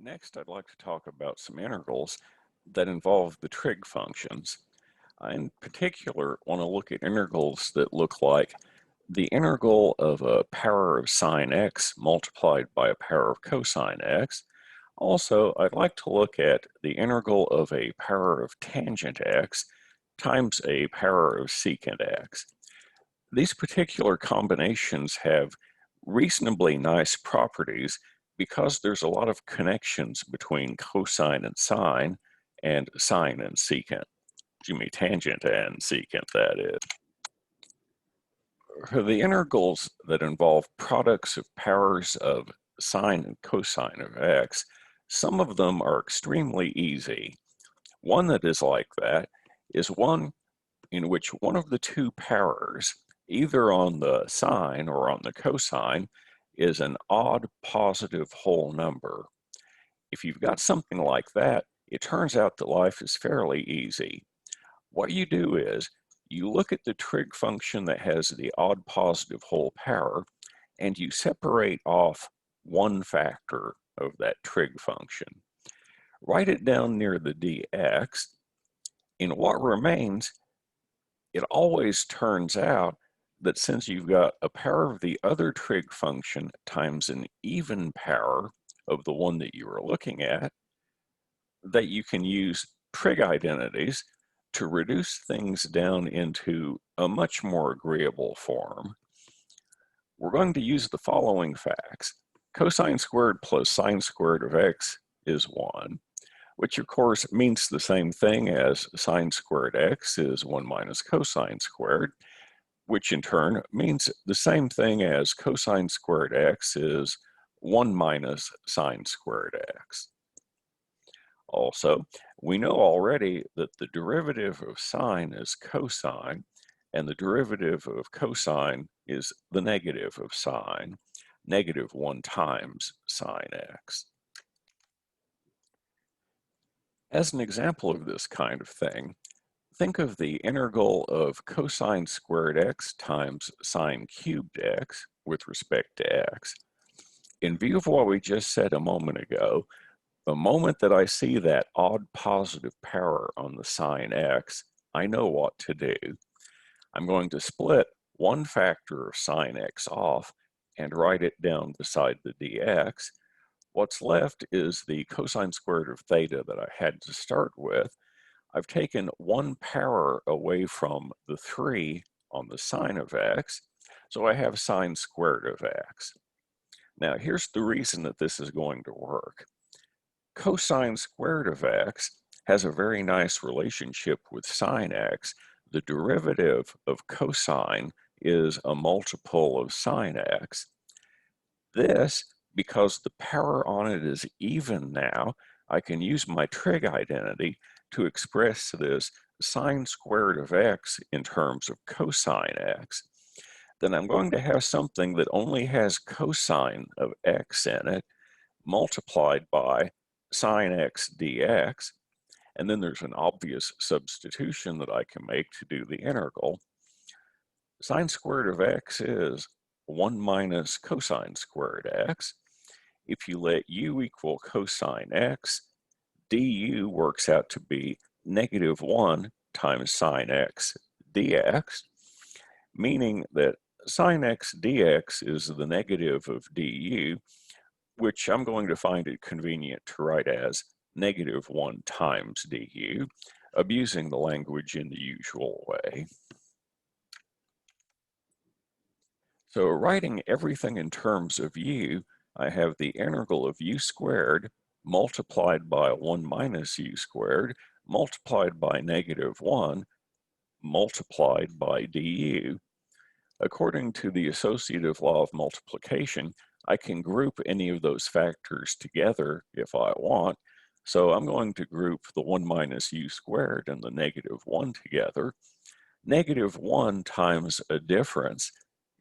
Next, I'd like to talk about some integrals that involve the trig functions. I, in particular, want to look at integrals that look like the integral of a power of sine x multiplied by a power of cosine x. Also, I'd like to look at the integral of a power of tangent x times a power of secant x. These particular combinations have reasonably nice properties because there's a lot of connections between cosine and sine and secant. Tangent and secant, that is. For the integrals that involve products of powers of sine and cosine of x, some of them are extremely easy. One that is like that is one in which one of the two powers, either on the sine or on the cosine, is an odd positive whole number. If you've got something like that, it turns out that life is fairly easy. What you do is you look at the trig function that has the odd positive whole power, and you separate off one factor of that trig function. Write it down near the dx. In what remains, it always turns out that since you've got a power of the other trig function times an even power of the one that you are looking at, that you can use trig identities to reduce things down into a much more agreeable form. We're going to use the following facts. Cosine squared plus sine squared of x is 1. Which of course means the same thing as sine squared x is 1 minus cosine squared, which in turn means the same thing as cosine squared x is 1 minus sine squared x. Also, we know already that the derivative of sine is cosine, and the derivative of cosine is the negative of sine, negative 1 times sine x. As an example of this kind of thing, think of the integral of cosine squared x times sine cubed x with respect to x. In view of what we just said a moment ago, the moment that I see that odd positive power on the sine x, I know what to do. I'm going to split one factor of sine x off and write it down beside the dx. What's left is the cosine squared of theta that I had to start with. I've taken one power away from the 3 on the sine of x, so I have sine squared of x. Now here's the reason that this is going to work. Cosine squared of x has a very nice relationship with sine x. The derivative of cosine is a multiple of sine x. This, because the power on it is even now, I can use my trig identity to express this sine squared of x in terms of cosine x. Then I'm going to have something that only has cosine of x in it multiplied by sine x dx, and then there's an obvious substitution that I can make to do the integral. Sine squared of x is 1 minus cosine squared x. If you let u equal cosine x, du works out to be negative 1 times sine x dx, meaning that sine x dx is the negative of du, which I'm going to find it convenient to write as negative 1 times du, abusing the language in the usual way. So writing everything in terms of u, I have the integral of u squared multiplied by 1 minus u squared multiplied by negative 1 multiplied by du. According to the associative law of multiplication, I can group any of those factors together if I want. So I'm going to group the 1 minus u squared and the negative 1 together. Negative 1 times a difference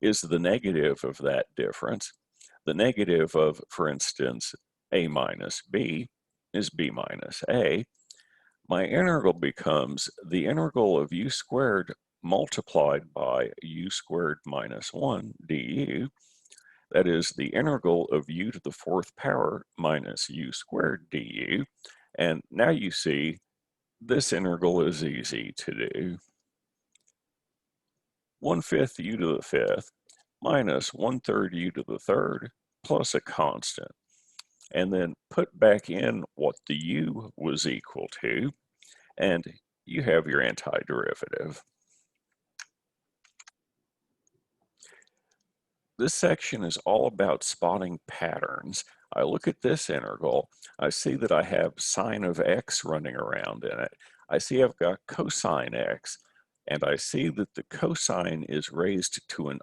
is the negative of that difference. The negative of, for instance, a minus b is b minus a. My integral becomes the integral of u squared multiplied by u squared minus 1 du. That is the integral of u to the fourth power minus u squared du. And now you see this integral is easy to do. 1/5 u to the fifth minus 1/3 u to the third plus a constant. And then put back in what the u was equal to, and you have your antiderivative. This section is all about spotting patterns. I look at this integral, I see that I have sine of x running around in it. I see I've got cosine x, and I see that the cosine is raised to an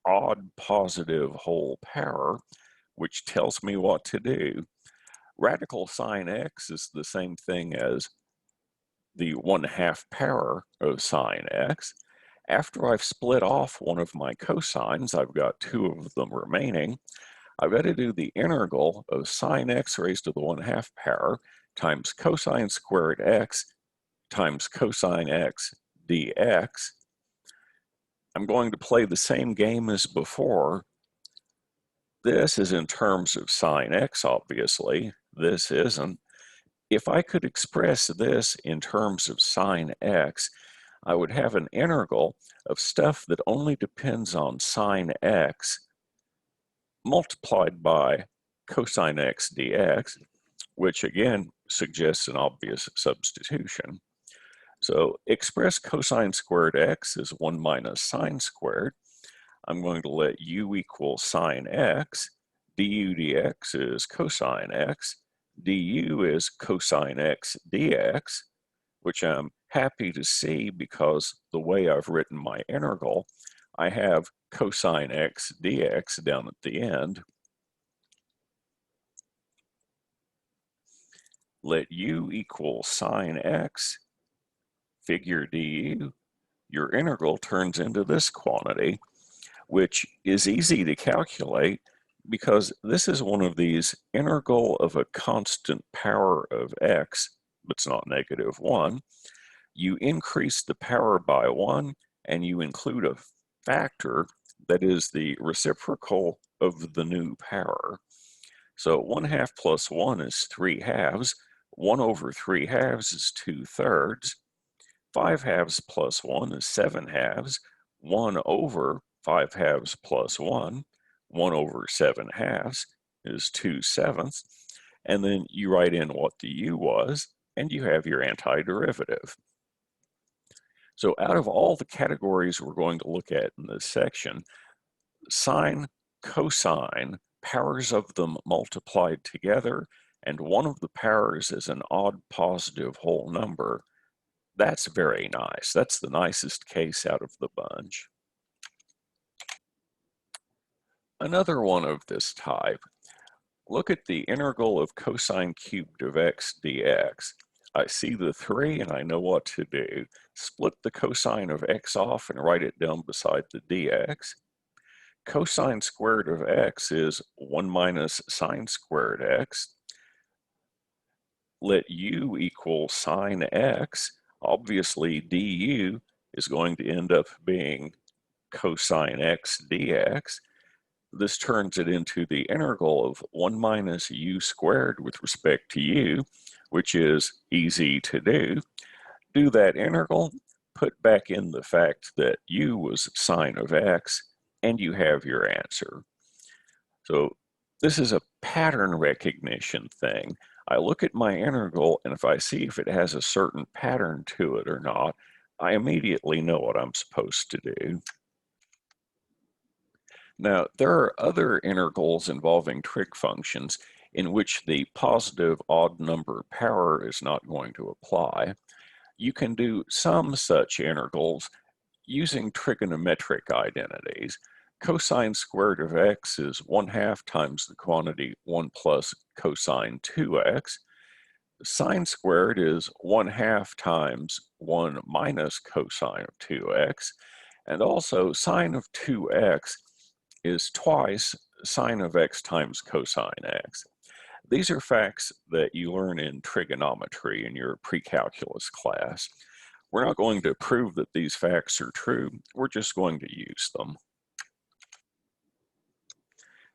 odd positive whole power, which tells me what to do. Radical sine x is the same thing as the 1/2 power of sine x. After I've split off one of my cosines, I've got two of them remaining, I've got to do the integral of sine x raised to the 1/2 power times cosine squared x times cosine x dx. I'm going to play the same game as before. This is in terms of sine x, obviously. This isn't. If I could express this in terms of sine x, I would have an integral of stuff that only depends on sine x multiplied by cosine x dx, which again suggests an obvious substitution. So express cosine squared x as 1 minus sine squared. I'm going to let u equal sine x. Du dx is cosine x. Du is cosine x dx, which I'm happy to see because the way I've written my integral, I have cosine x dx down at the end. Let u equal sine x, figure du. Your integral turns into this quantity, which is easy to calculate because this is one of these integral of a constant power of x, but it's not -1. You increase the power by 1, and you include a factor that is the reciprocal of the new power. So 1/2 plus 1 is 3/2. 1 over 3/2 is 2/3. 5/2 plus 1 is 7/2. 1 over 5/2 plus 1, 1 over 7/2 is 2/7. And then you write in what the u was, and you have your antiderivative. So out of all the categories we're going to look at in this section, sine, cosine, powers of them multiplied together, and one of the powers is an odd positive whole number, that's very nice. That's the nicest case out of the bunch. Another one of this type, look at the integral of cosine cubed of x dx. I see the 3 and I know what to do. Split the cosine of x off and write it down beside the dx. Cosine squared of x is 1 minus sine squared x. Let u equal sine x. Obviously, du is going to end up being cosine x dx. This turns it into the integral of 1 minus u squared with respect to u, which is easy to do. Do that integral, put back in the fact that u was sine of x, and you have your answer. So this is a pattern recognition thing. I look at my integral, and if I see if it has a certain pattern to it or not, I immediately know what I'm supposed to do. Now, there are other integrals involving trig functions in which the positive odd number power is not going to apply. You can do some such integrals using trigonometric identities. Cosine squared of x is 1/2 times the quantity 1 plus cosine 2x. Sine squared is 1/2 times 1 minus cosine of 2x. And also sine of 2x is twice sine of x times cosine x. These are facts that you learn in trigonometry in your pre-calculus class. We're not going to prove that these facts are true, we're just going to use them.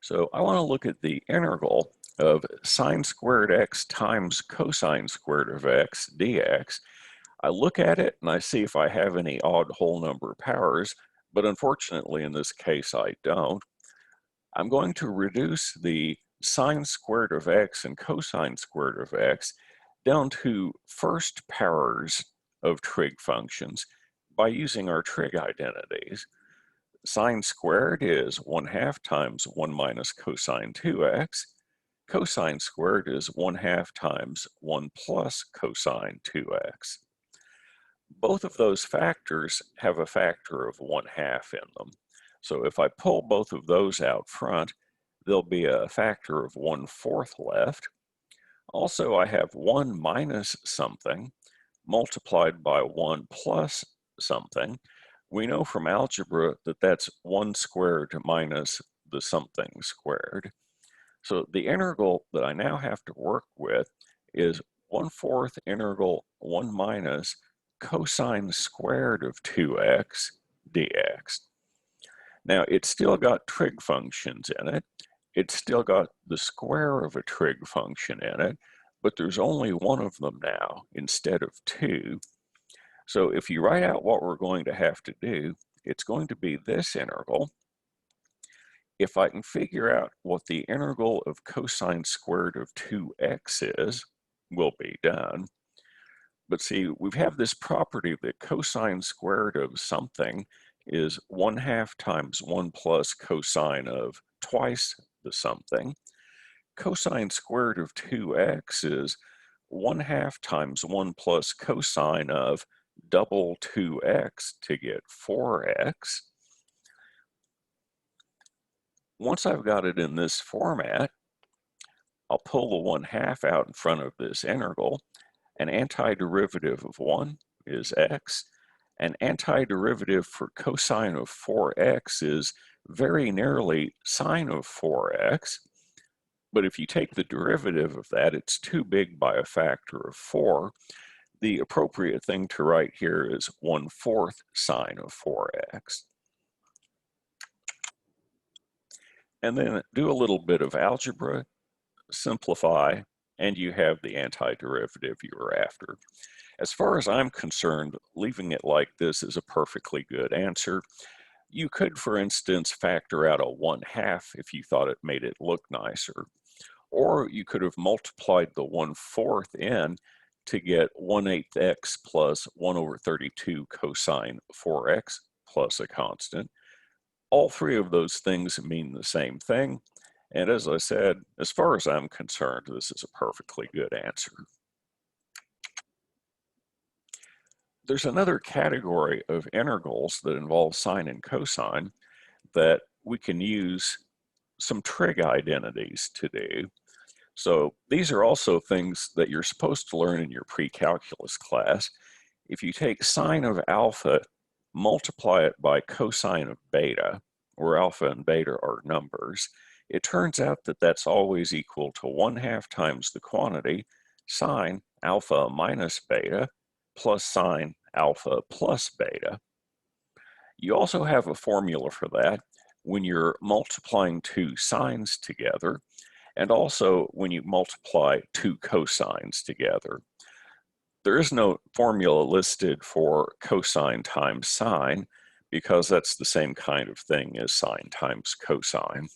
So I want to look at the integral of sine squared x times cosine squared of x dx. I look at it and I see if I have any odd whole number powers, but unfortunately in this case I don't. I'm going to reduce the sine squared of x and cosine squared of x down to first powers of trig functions by using our trig identities. Sine squared is 1/2 times 1 minus cosine 2x. Cosine squared is 1/2 times 1 plus cosine 2x. Both of those factors have a factor of 1/2 in them. So if I pull both of those out front, there'll be a factor of 1/4 left. Also, I have 1 minus something multiplied by 1 plus something. We know from algebra that that's 1 squared minus the something squared. So the integral that I now have to work with is 1/4 integral 1 minus cosine squared of 2x dx. Now it's still got trig functions in it. It's still got the square of a trig function in it, but there's only one of them now instead of two. So if you write out what we're going to have to do, it's going to be this integral. If I can figure out what the integral of cosine squared of 2x is, we'll be done. But see, we have this property that cosine squared of something is 1/2 times 1 plus cosine of twice the something. Cosine squared of 2x is 1/2 times 1 plus cosine of double 2x to get 4x. Once I've got it in this format, I'll pull the 1/2 out in front of this integral. An antiderivative of 1 is x. An antiderivative for cosine of 4x is very nearly sine of 4x. But if you take the derivative of that, it's too big by a factor of 4. The appropriate thing to write here is 1/4 sine of 4x. And then do a little bit of algebra, simplify, and you have the antiderivative you were after. As far as I'm concerned, leaving it like this is a perfectly good answer. You could, for instance, factor out a 1/2 if you thought it made it look nicer. Or you could have multiplied the 1/4 in to get 1/8 x plus 1/32 cosine 4x plus a constant. All three of those things mean the same thing. And as I said, as far as I'm concerned, this is a perfectly good answer. There's another category of integrals that involve sine and cosine that we can use some trig identities to do. So these are also things that you're supposed to learn in your pre-calculus class. If you take sine of alpha, multiply it by cosine of beta, where alpha and beta are numbers, it turns out that that's always equal to 1/2 times the quantity sine alpha minus beta plus sine alpha plus beta. You also have a formula for that when you're multiplying two sines together, and also when you multiply two cosines together. There is no formula listed for cosine times sine because that's the same kind of thing as sine times cosine.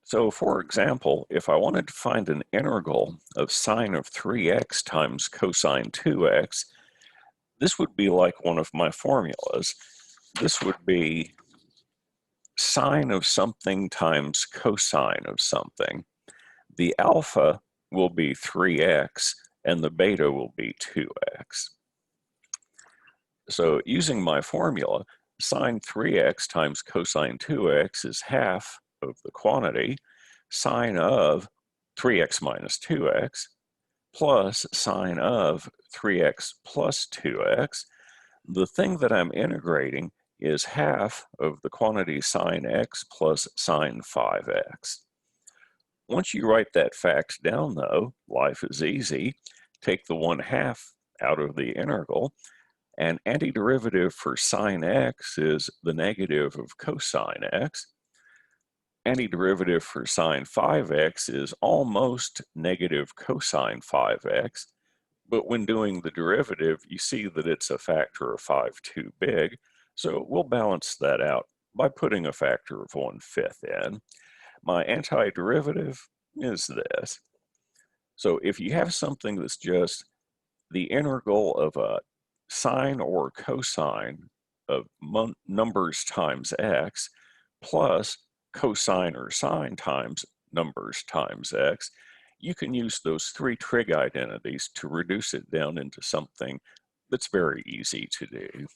So for example, if I wanted to find an integral of sine of 3x times cosine 2x, this would be like one of my formulas. This would be sine of something times cosine of something. The alpha will be 3x and the beta will be 2x. So using my formula, sine 3x times cosine 2x is half of the quantity sine of 3x minus 2x plus sine of 3x plus 2x. The thing that I'm integrating is half of the quantity sine x plus sine 5x. Once you write that fact down, though, life is easy. Take the 1/2 out of the integral, And antiderivative for sine x is the negative of cosine x. Antiderivative for sine 5x is almost negative cosine 5x. But when doing the derivative, you see that it's a factor of 5 too big. So we'll balance that out by putting a factor of 1/5 in. My antiderivative is this. So if you have something that's just the integral of a sine or cosine of numbers times x plus cosine or sine times numbers times x, you can use those three trig identities to reduce it down into something that's very easy to do.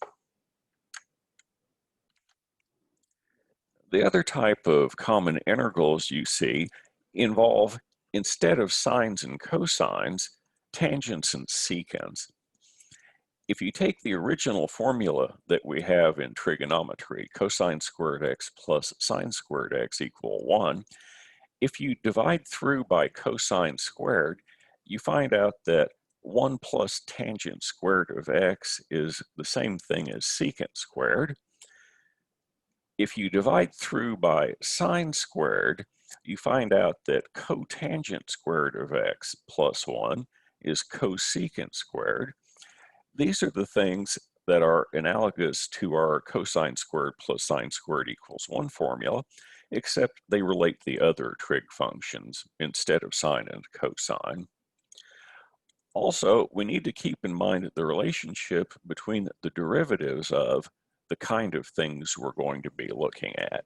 The other type of common integrals you see involve, instead of sines and cosines, tangents and secants. If you take the original formula that we have in trigonometry, cosine squared x plus sine squared x equal 1, if you divide through by cosine squared, you find out that 1 plus tangent squared of x is the same thing as secant squared. If you divide through by sine squared, you find out that cotangent squared of x plus 1 is cosecant squared. These are the things that are analogous to our cosine squared plus sine squared equals 1 formula, except they relate the other trig functions instead of sine and cosine. Also, we need to keep in mind the relationship between the derivatives of the kind of things we're going to be looking at.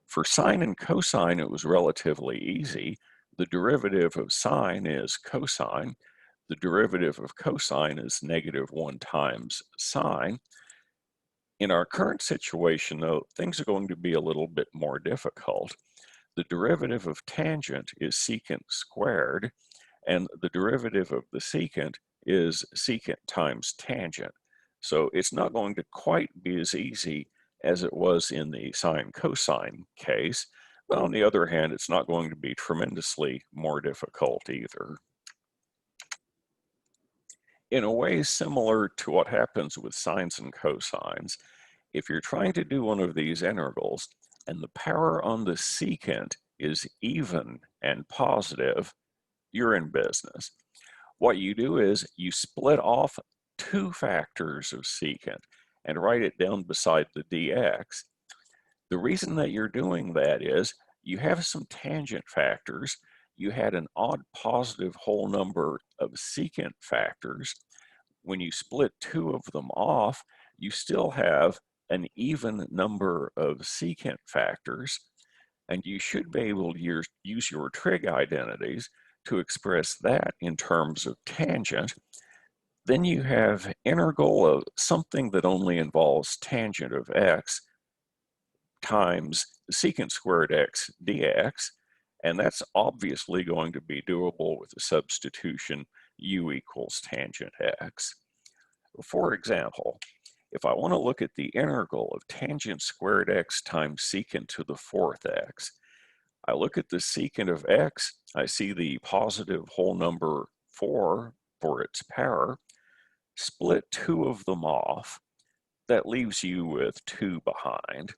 For sine and cosine, it was relatively easy. The derivative of sine is cosine. The derivative of cosine is -1 times sine. In our current situation, though, things are going to be a little bit more difficult. The derivative of tangent is secant squared, and the derivative of the secant is secant times tangent. So it's not going to quite be as easy as it was in the sine cosine case, but on the other hand, it's not going to be tremendously more difficult either. In a way similar to what happens with sines and cosines, if you're trying to do one of these integrals and the power on the secant is even and positive, you're in business. What you do is you split off two factors of secant and write it down beside the dx. The reason that you're doing that is you have some tangent factors, you had an odd positive whole number of secant factors. When you split two of them off, you still have an even number of secant factors, and you should be able to use your trig identities to express that in terms of tangent. Then you have integral of something that only involves tangent of x times secant squared x dx, and that's obviously going to be doable with the substitution u equals tangent x. For example, if I want to look at the integral of tangent squared x times secant to the fourth x, I look at the secant of x, I see the positive whole number 4 for its power, split two of them off, that leaves you with 2 behind.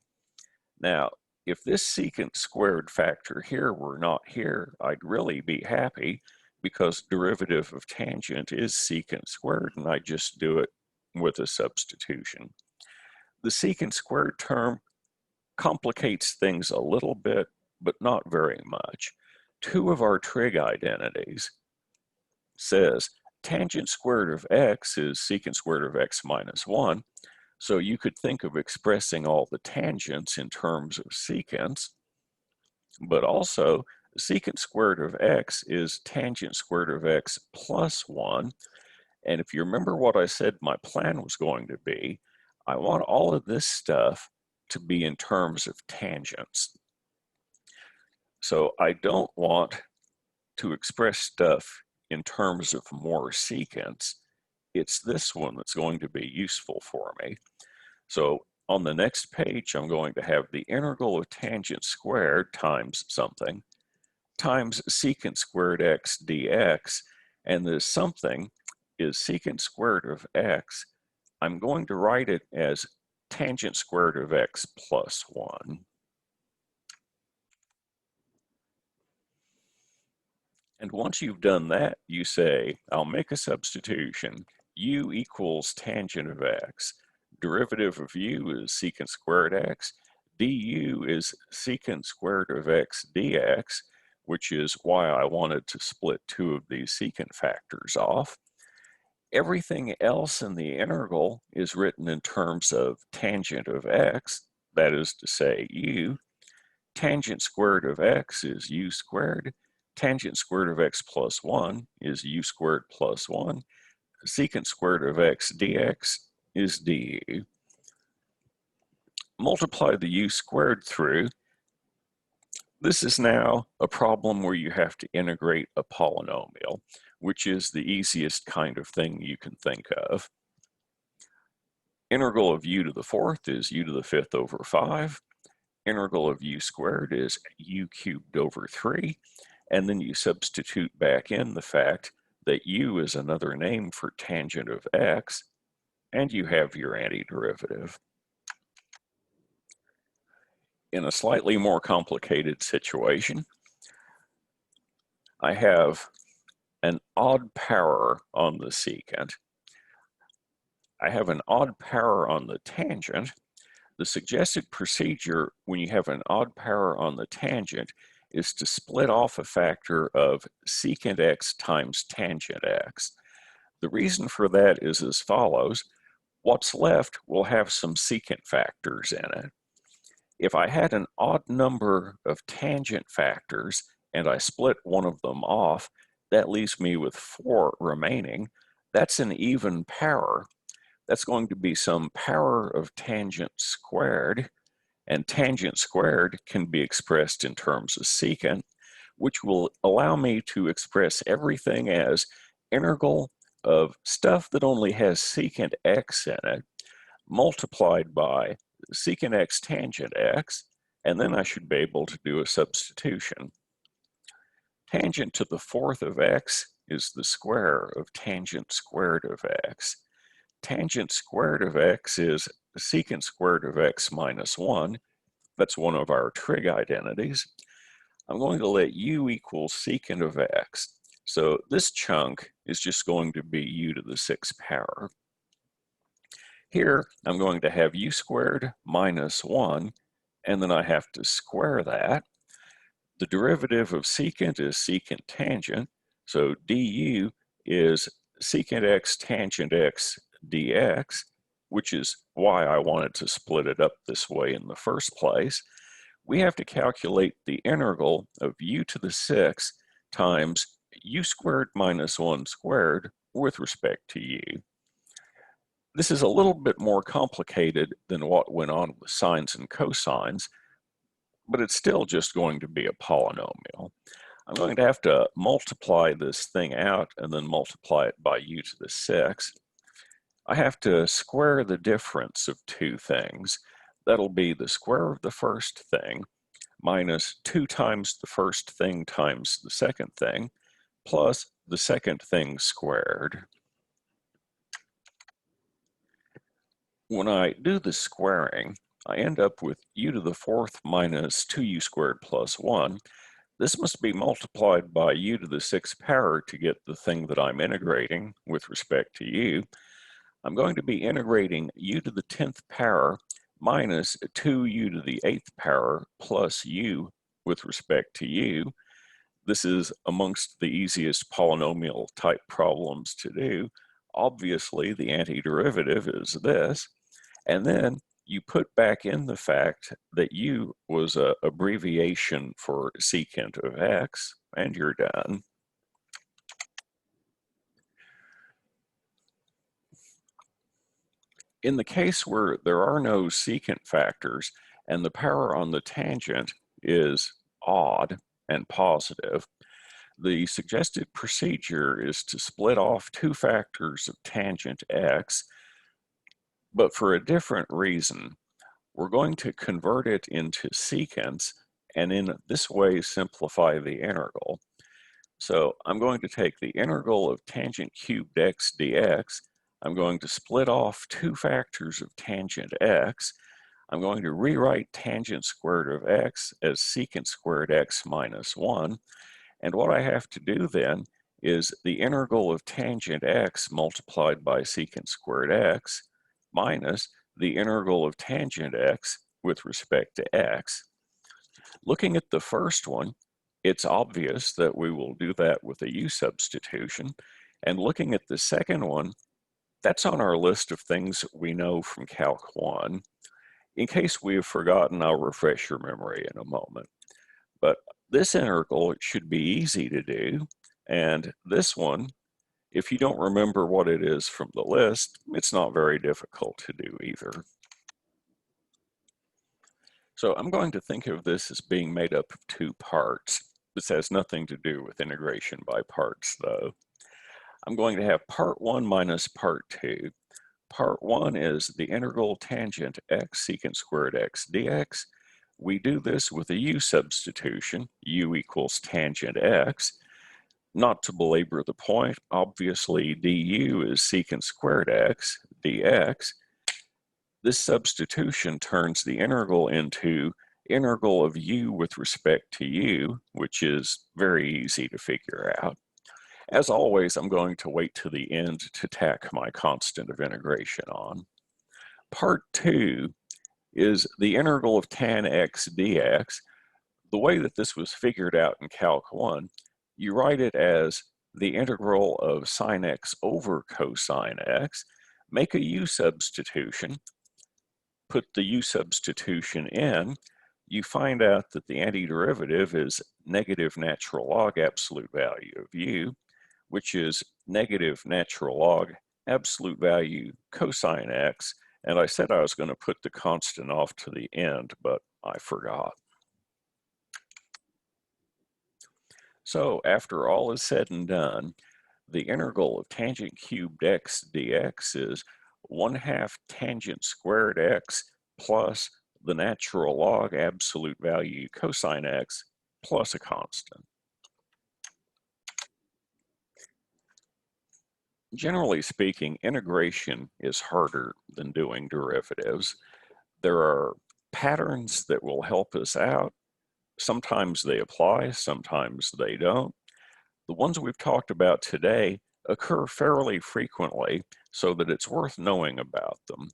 Now, if this secant squared factor here were not here, I'd really be happy because derivative of tangent is secant squared, and I just do it with a substitution. The secant squared term complicates things a little bit, but not very much. Two of our trig identities says tangent squared of x is secant squared of x minus 1, so you could think of expressing all the tangents in terms of secants, but also secant squared of x is tangent squared of x plus 1. And if you remember what I said my plan was going to be, I want all of this stuff to be in terms of tangents. So I don't want to express stuff in terms of more secants. It's this one that's going to be useful for me. So on the next page, I'm going to have the integral of tangent squared times something times secant squared x dx, and this something is secant squared of x I'm going to write it as tangent squared of x plus 1. And once you've done that, you say, I'll make a substitution. U equals tangent of x. Derivative of u is secant squared x. Du is secant squared of x dx, which is why I wanted to split two of these secant factors off. Everything else in the integral is written in terms of tangent of x, that is to say u. Tangent squared of x is u squared. Tangent squared of x plus 1 is u squared plus 1. Secant squared of x dx is du. Multiply the u squared through. This is now a problem where you have to integrate a polynomial, which is the easiest kind of thing you can think of. Integral of u to the fourth is u to the fifth over 5. Integral of u squared is u cubed over 3. And then you substitute back in the fact that u is another name for tangent of x, and you have your antiderivative. In a slightly more complicated situation, I have an odd power on the secant. I have an odd power on the tangent. The suggested procedure when you have an odd power on the tangent is to split off a factor of secant x times tangent x. The reason for that is as follows. What's left will have some secant factors in it. If I had an odd number of tangent factors and I split one of them off, that leaves me with 4 remaining. That's an even power. That's going to be some power of tangent squared, and tangent squared can be expressed in terms of secant, which will allow me to express everything as integral of stuff that only has secant x in it, multiplied by secant x tangent x, and then I should be able to do a substitution. Tangent to the fourth of x is the square of tangent squared of x. Tangent squared of x is secant squared of x minus 1. That's one of our trig identities. I'm going to let u equal secant of x. So this chunk is just going to be u to the 6th power. Here, I'm going to have u squared minus 1, and then I have to square that. The derivative of secant is secant tangent, so du is secant x tangent x dx, which is why I wanted to split it up this way in the first place. We have to calculate the integral of u to the 6th times u squared minus 1 squared with respect to u. This is a little bit more complicated than what went on with sines and cosines, but it's still just going to be a polynomial. I'm going to have to multiply this thing out and then multiply it by u to the 6th. I have to square the difference of two things. That'll be the square of the first thing minus 2 times the first thing times the second thing plus the second thing squared. When I do the squaring, I end up with u to the 4th minus 2u squared plus 1. This must be multiplied by u to the 6th power to get the thing that I'm integrating with respect to u. I'm going to be integrating u to the 10th power minus 2u to the 8th power plus u with respect to u. This is amongst the easiest polynomial type problems to do. Obviously, the antiderivative is this. And then you put back in the fact that u was an abbreviation for secant of x, and you're done. In the case where there are no secant factors and the power on the tangent is odd and positive, the suggested procedure is to split off two factors of tangent x, but for a different reason. We're going to convert it into secants and in this way simplify the integral. So I'm going to take the integral of tangent cubed x dx. I'm going to split off two factors of tangent x. I'm going to rewrite tangent squared of x as secant squared x minus 1. And what I have to do then is the integral of tangent x multiplied by secant squared x minus the integral of tangent x with respect to x. Looking at the first one, it's obvious that we will do that with a u substitution. And looking at the second one, that's on our list of things we know from Calc 1. In case we have forgotten, I'll refresh your memory in a moment. But this integral should be easy to do, and this one, if you don't remember what it is from the list, it's not very difficult to do either. So I'm going to think of this as being made up of two parts. This has nothing to do with integration by parts, though. I'm going to have part 1 minus part 2. Part 1 is the integral tangent x secant squared x dx. We do this with a u substitution, u equals tangent x. Not to belabor the point, obviously du is secant squared x dx. This substitution turns the integral into integral of u with respect to u, which is very easy to figure out. As always, I'm going to wait to the end to tack my constant of integration on. Part 2 is the integral of tan x dx. The way that this was figured out in Calc 1, you write it as the integral of sine x over cosine x, make a u substitution, put the u substitution in, you find out that the antiderivative is negative natural log absolute value of u, which is negative natural log absolute value cosine x, and I said I was going to put the constant off to the end, but I forgot. So after all is said and done, the integral of tangent cubed x dx is 1/2 tangent squared x plus the natural log absolute value cosine x plus a constant. Generally speaking, integration is harder than doing derivatives. There are patterns that will help us out. Sometimes they apply, sometimes they don't. The ones we've talked about today occur fairly frequently, so that it's worth knowing about them.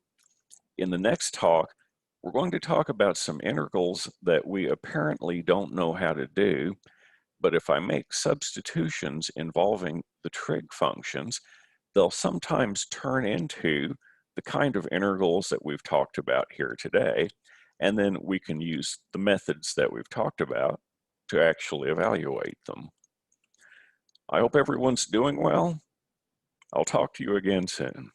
In the next talk, we're going to talk about some integrals that we apparently don't know how to do, but if I make substitutions involving the trig functions, they'll sometimes turn into the kind of integrals that we've talked about here today, and then we can use the methods that we've talked about to actually evaluate them. I hope everyone's doing well. I'll talk to you again soon.